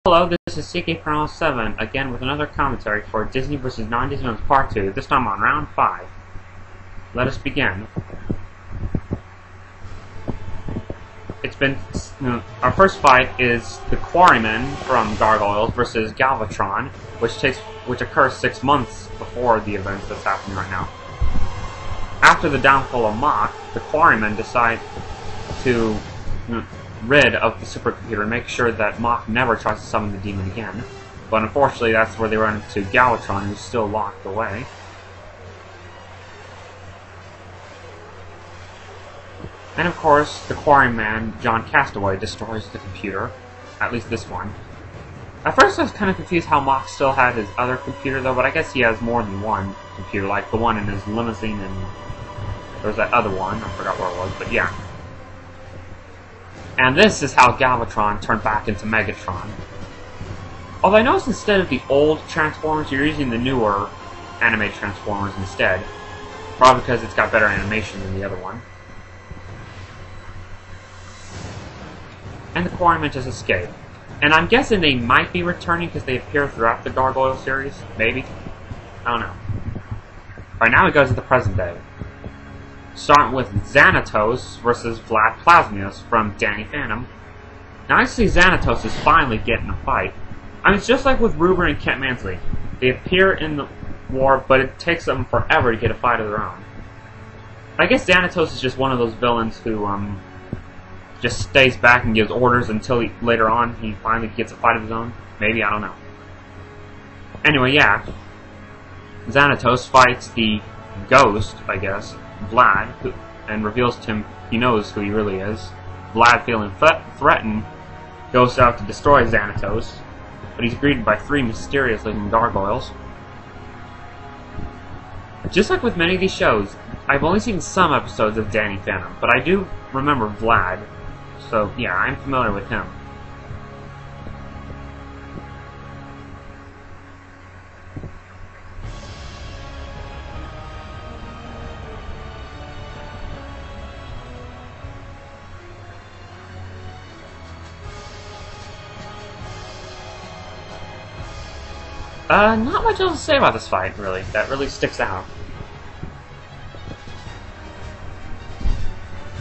Hello, this is CK7 again with another commentary for Disney vs. Non-Disney Films Part 2, this time on Round 5. Let us begin. Our first fight is the Quarrymen from Gargoyles versus Galvatron, which occurs 6 months before the events that's happening right now. After the downfall of Mach, the Quarrymen decide to rid of the supercomputer and make sure that Mach never tries to summon the demon again. But unfortunately, that's where they run into Galvatron, who's still locked away. And of course, the Quarryman, John Castaway, destroys the computer. At least this one. At first I was kind of confused how Mach still had his other computer though, but I guess he has more than one computer, like the one in his limousine and there was that other one, I forgot where it was, but yeah. And this is how Galvatron turned back into Megatron. Although I noticed instead of the old Transformers, you're using the newer animated Transformers instead. Probably because it's got better animation than the other one. And the Quarrymen just escape. And I'm guessing they might be returning because they appear throughout the Gargoyle series. Maybe. I don't know. Alright, now we go to the present day. Starting with Xanatos versus Vlad Plasmius from Danny Phantom. Now I see Xanatos is finally getting a fight. I mean, it's just like with Ruber and Kent Mansley. They appear in the war, but it takes them forever to get a fight of their own. I guess Xanatos is just one of those villains who just stays back and gives orders until later on he finally gets a fight of his own. Maybe, I don't know. Anyway, yeah. Xanatos fights the ghost, I guess, Vlad, and reveals to him he knows who he really is. Vlad, feeling threatened, goes out to destroy Xanatos, but he's greeted by 3 mysterious-looking gargoyles. Just like with many of these shows, I've only seen some episodes of Danny Phantom, but I do remember Vlad, so yeah, I'm familiar with him. Not much else to say about this fight, really. That really sticks out.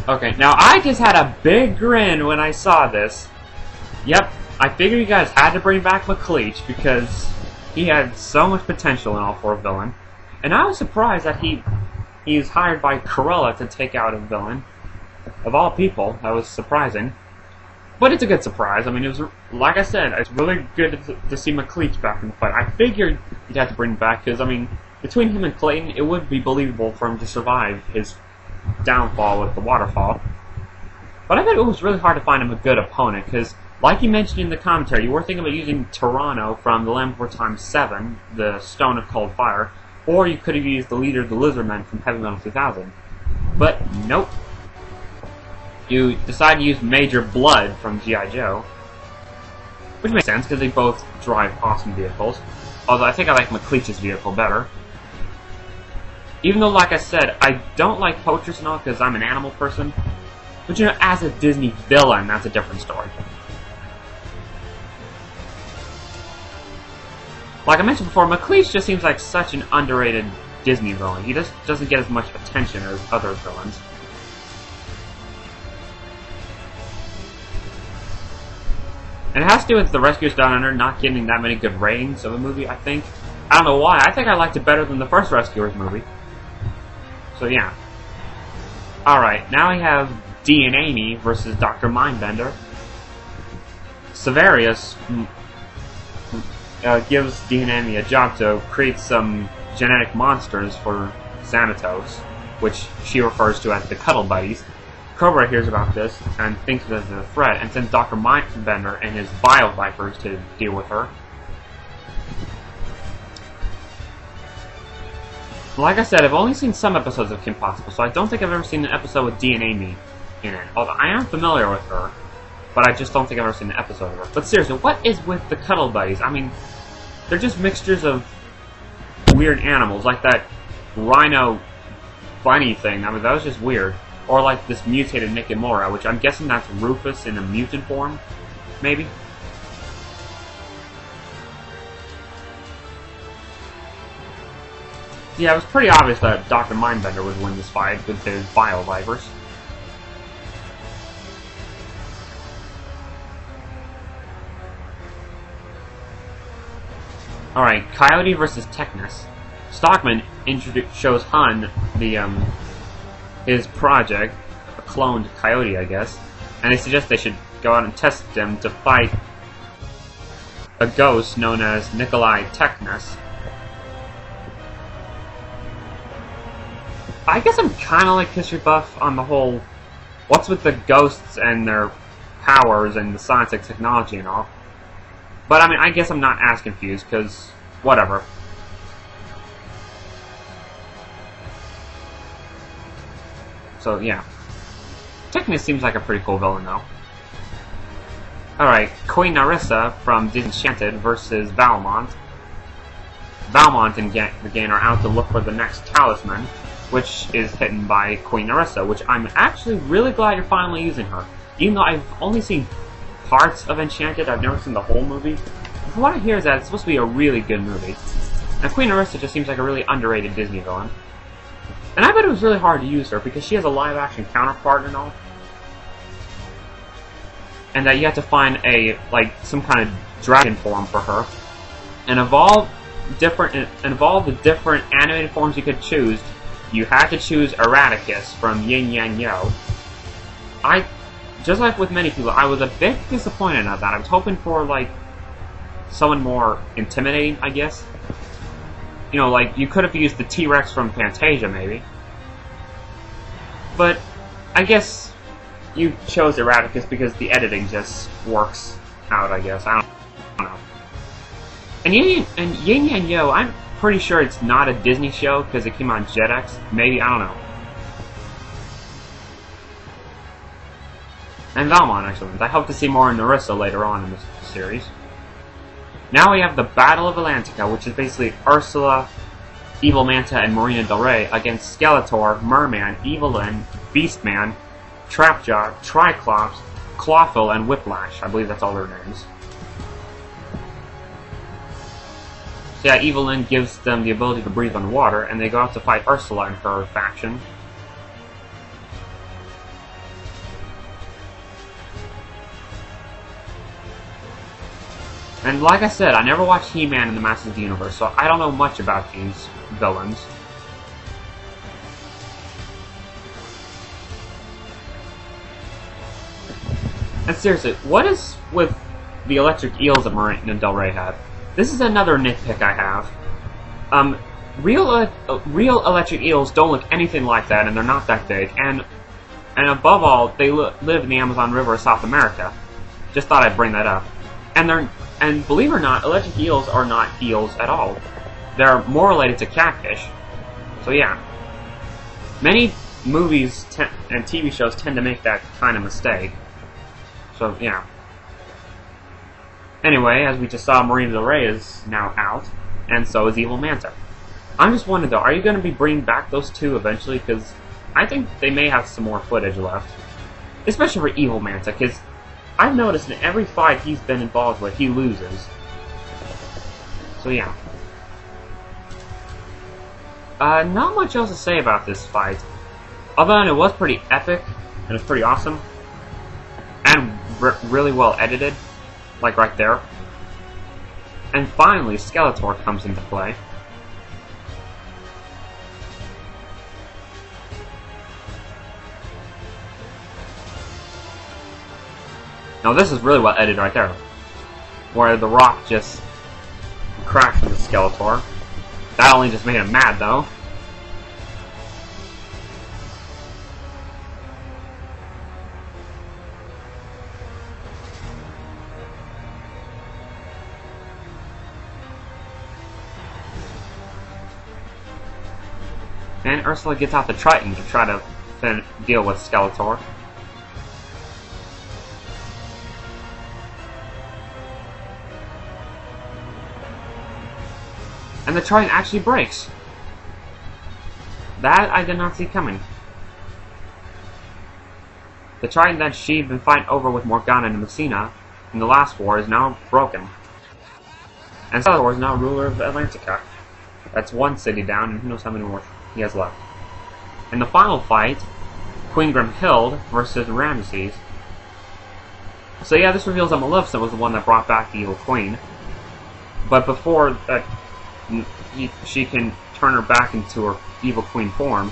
Okay, now I just had a big grin when I saw this. Yep, I figured you guys had to bring back McLeach because he had so much potential in All 4 Villain. And I was surprised that he's hired by Cruella to take out a villain. Of all people, that was surprising. But it's a good surprise. I mean, it was, like I said, it's really good to see McLeach back in the fight. I figured you'd have to bring him back because, I mean, between him and Clayton, it would be believable for him to survive his downfall with the waterfall. But I bet it was really hard to find him a good opponent because, like you mentioned in the commentary, you were thinking about using Tyranno from The Land Before Time 7, the Stone of Cold Fire, or you could have used the leader of the Lizardmen from Heavy Metal 2000. But nope. You decide to use Major Blood from G.I. Joe, which makes sense because they both drive awesome vehicles, although I think I like McLeach's vehicle better. Even though, like I said, I don't like poachers and all because I'm an animal person, but you know, as a Disney villain, that's a different story. Like I mentioned before, McLeach just seems like such an underrated Disney villain. He just doesn't get as much attention as other villains. And it has to do with the Rescuers Down Under not getting that many good ratings of a movie, I think. I don't know why. I think I liked it better than the first Rescuers movie. So yeah. Alright, now we have Dee and Amy versus Dr. Mindbender. Severius gives Dee and Amy a job to create some genetic monsters for Xanatos, which she refers to as the Cuddle Buddies. Cobra hears about this and thinks it is a threat and sends Dr. Mindbender and his Bio Vipers to deal with her. Like I said, I've only seen some episodes of Kim Possible, so I don't think I've ever seen an episode with Dee and Amy in it. Although I am familiar with her, but I just don't think I've ever seen an episode of her. But seriously, what is with the Cuddle Buddies? I mean, they're just mixtures of weird animals, like that rhino bunny thing. I mean, that was just weird. Or like this mutated Nikimura, which I'm guessing that's Rufus in a mutant form, maybe? Yeah, it was pretty obvious that Dr. Mindbender would win this fight with his Bio Vipers. Alright, Coyote versus Technus. Stockman shows Han his project, a cloned Coyote, I guess, and they suggest they should go out and test him to fight a ghost known as Nikolai Technus. I guess I'm kind of like history buff on the whole, what's with the ghosts and their powers and the science and technology and all. But I mean, I guess I'm not as confused, because whatever. So yeah. Technus seems like a pretty cool villain though. Alright, Queen Narissa from Disenchanted versus Valmont. Valmont and the gang are out to look for the next talisman, which is hidden by Queen Narissa, which I'm actually really glad you're finally using her. Even though I've only seen parts of Enchanted, I've never seen the whole movie. From what I hear is that it's supposed to be a really good movie. And Queen Narissa just seems like a really underrated Disney villain. And I bet it was really hard to use her because she has a live-action counterpart and all. And that you have to find some kind of dragon form for her. And of all the different animated forms you could choose, you had to choose Eradicus from Yin Yang Yo. Just like with many people, I was a bit disappointed at that. I was hoping for, someone more intimidating, I guess. You know, you could have used the T-Rex from Fantasia, maybe. But, I guess you chose Eradicus because the editing just works out, I guess. I don't know. And Yin Yang Yo, I'm pretty sure it's not a Disney show because it came on Jetix. Maybe, I don't know. And Valmont actually wins. I hope to see more of Narissa later on in this series. Now we have the Battle of Atlantica, which is basically Ursula, Evil Manta, and Marina Del Rey against Skeletor, Merman, Evelyn, Beastman, Trapjaw, Tri-klops, Clawful, and Whiplash. I believe that's all their names. So yeah, Evelyn gives them the ability to breathe underwater, and they go out to fight Ursula and her faction. And like I said, I never watched He-Man and the Masters of the Universe, so I don't know much about these villains. And seriously, what is with the electric eels that Marina Del Rey had? This is another nitpick I have. Real electric eels don't look anything like that, and they're not that big. And above all, they live in the Amazon River of South America. Just thought I'd bring that up. And believe it or not, electric eels are not eels at all. They're more related to catfish. So yeah. Many movies and TV shows tend to make that kind of mistake. So yeah. Anyway, as we just saw, Marina Del Rey is now out, and so is Evil Manta. I'm just wondering though, are you going to be bringing back those two eventually? Because I think they may have some more footage left. Especially for Evil Manta, because I've noticed in every fight he's been involved with, he loses. So yeah. Not much else to say about this fight. Other than it was pretty epic, and it was pretty awesome. And really well edited. Like right there. And finally, Skeletor comes into play. Now this is really well edited right there. Where the rock just cracks into Skeletor. That only just made him mad though. And Ursula gets out the Triton to try to deal with Skeletor. And the Triton actually breaks. That I did not see coming. The Triton that she'd been fighting over with Morgana and Messina in the last war is now broken. And Skeletor is now ruler of Atlantica. That's one city down, and who knows how many more he has left. In the final fight, Queen Grimhild versus Ramesses. So yeah, this reveals that Maleficent was the one that brought back the evil queen. But before that, she can turn her back into her evil queen form,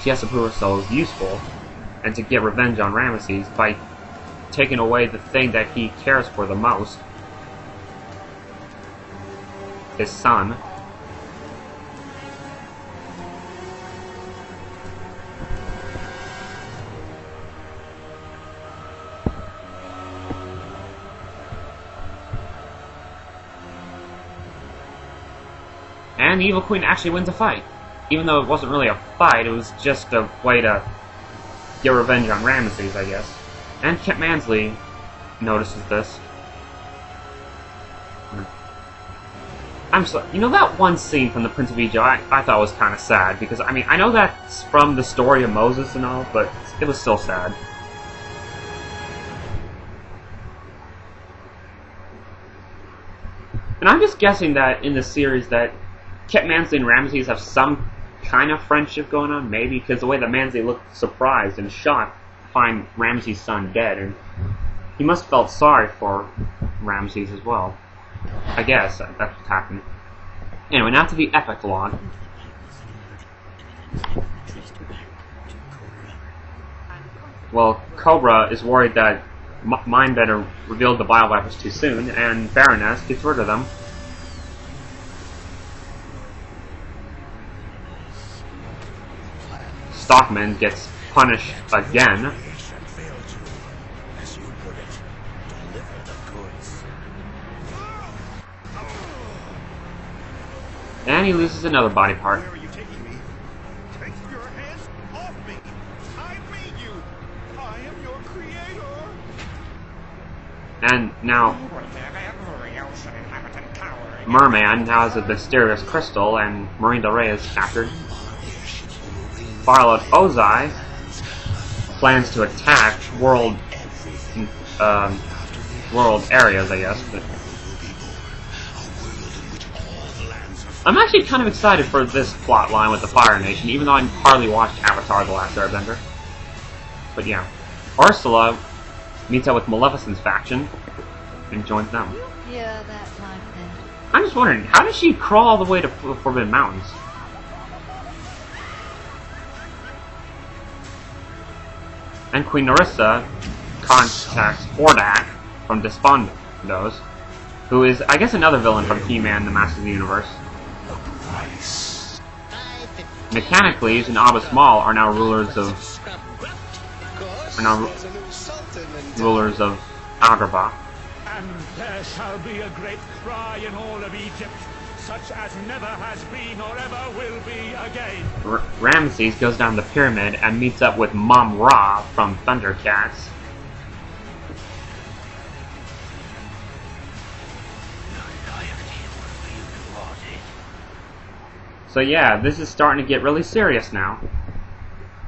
she has to prove herself useful, and to get revenge on Ramesses by taking away the thing that he cares for the most, his son. And the evil queen actually wins a fight. Even though it wasn't really a fight, it was just a way to get revenge on Ramesses, I guess. And Kent Mansley notices this. You know that one scene from the Prince of Egypt I thought was kind of sad, because, I mean, I know that's from the story of Moses and all, but it was still sad. And I'm just guessing that in the series that Kent Mansley and Ramesses have some kind of friendship going on, maybe, because the way that Mansley looked surprised and shocked to find Ramesses' son dead, and he must have felt sorry for Ramesses as well. I guess that's what happened. Anyway, now to the epilogue. Well, Cobra is worried that Mindbender revealed the Bile Vipers too soon, and Baroness gets rid of them. Stockman gets punished again. And he loses another body part. Where are you taking me? Take your hands off me! I made you! I am your creator! And now, Merman now has a mysterious crystal, and Marine Del Rey is captured. Firelord Ozai plans to attack world areas, I guess. But I'm actually kind of excited for this plot line with the Fire Nation, even though I hardly watched Avatar: The Last Airbender. But yeah, Ursula meets up with Maleficent's faction and joins them. Yeah, that like that. I'm just wondering, how does she crawl all the way to Forbidden Mountains? And Queen Nerissa contacts Hordak from Despondos, who is, I guess, another villain from He-Man, the Masters of the Universe. Mechanicles and Abbas Maul are now rulers of Agrabah. And there shall be a great cry in all of Egypt, such as never has been or ever will be again. Ramesses goes down the pyramid and meets up with Mom Ra from Thundercats. So yeah, this is starting to get really serious now.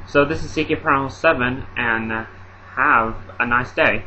So this is CK Paranormal 7, and have a nice day.